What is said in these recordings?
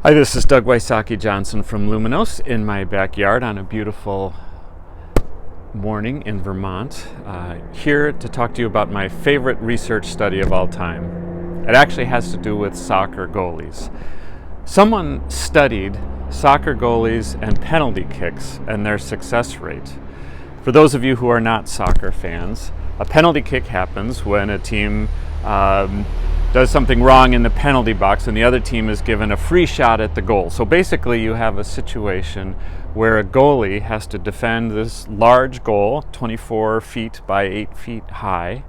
Hi, this is Doug Wysocki Johnson from Luminos in my backyard on a beautiful morning in Vermont, here to talk to you about my favorite research study of all time. It actually has to do with soccer goalies. Someone studied soccer goalies and penalty kicks and their success rate. For those of you who are not soccer fans, a penalty kick happens when a team does something wrong in the penalty box and the other team is given a free shot at the goal. So basically you have a situation where a goalie has to defend this large goal, 24 feet by 8 feet high,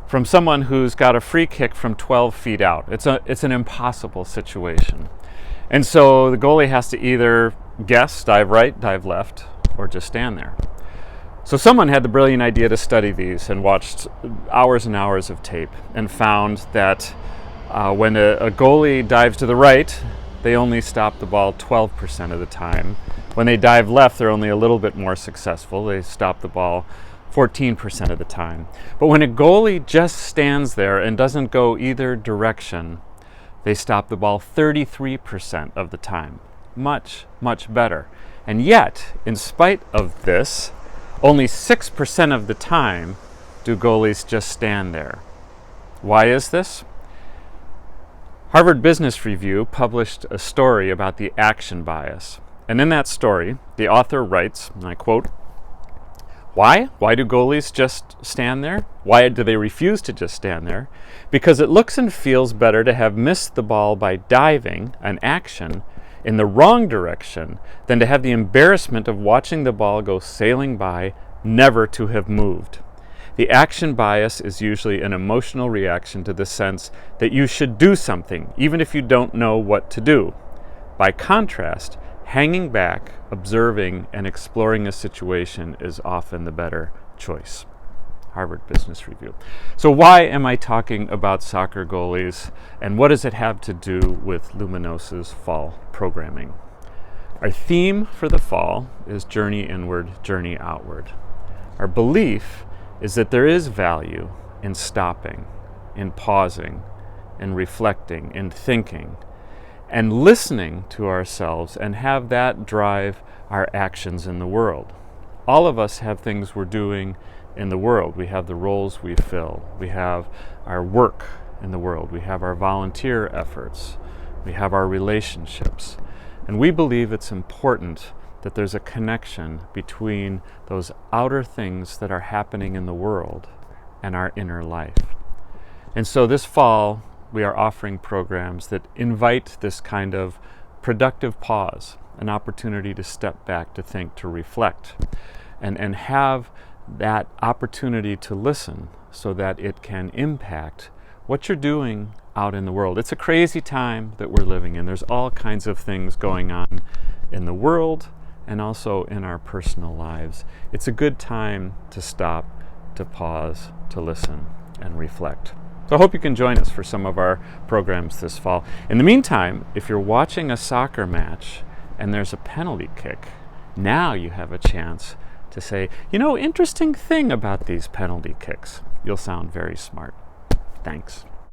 from someone who's got a free kick from 12 feet out. It's an impossible situation. And so the goalie has to either guess, dive right, dive left, or just stand there. So someone had the brilliant idea to study these and watched hours and hours of tape and found that when a goalie dives to the right, they only stop the ball 12% of the time. When they dive left, they're only a little bit more successful. They stop the ball 14% of the time. But when a goalie just stands there and doesn't go either direction, they stop the ball 33% of the time. Much, much better. And yet, in spite of this, only 6% of the time do goalies just stand there. Why is this? Harvard Business Review published a story about the action bias. And in that story, the author writes, and I quote, "Why? Why do goalies just stand there? Why do they refuse to just stand there? Because it looks and feels better to have missed the ball by diving, an action, in the wrong direction than to have the embarrassment of watching the ball go sailing by, never to have moved. The action bias is usually an emotional reaction to the sense that you should do something, even if you don't know what to do. By contrast, hanging back, observing, and exploring a situation is often the better choice." Harvard Business Review. So why am I talking about soccer goalies, and what does it have to do with Luminos's fall programming? Our theme for the fall is Journey Inward, Journey Outward. Our belief is that there is value in stopping, in pausing, in reflecting, in thinking, and listening to ourselves and have that drive our actions in the world. All of us have things we're doing in the world. We have the roles we fill. We have our work in the world. We have our volunteer efforts. We have our relationships. And we believe it's important that there's a connection between those outer things that are happening in the world and our inner life. And so this fall, we are offering programs that invite this kind of productive pause, an opportunity to step back, to think, to reflect, and have that opportunity to listen so that it can impact what you're doing out in the world. It's a crazy time that we're living in. There's all kinds of things going on in the world and also in our personal lives. It's a good time to stop, to pause, to listen, and reflect. So I hope you can join us for some of our programs this fall. In the meantime, if you're watching a soccer match and there's a penalty kick, now you have a chance to say, interesting thing about these penalty kicks. You'll sound very smart. Thanks.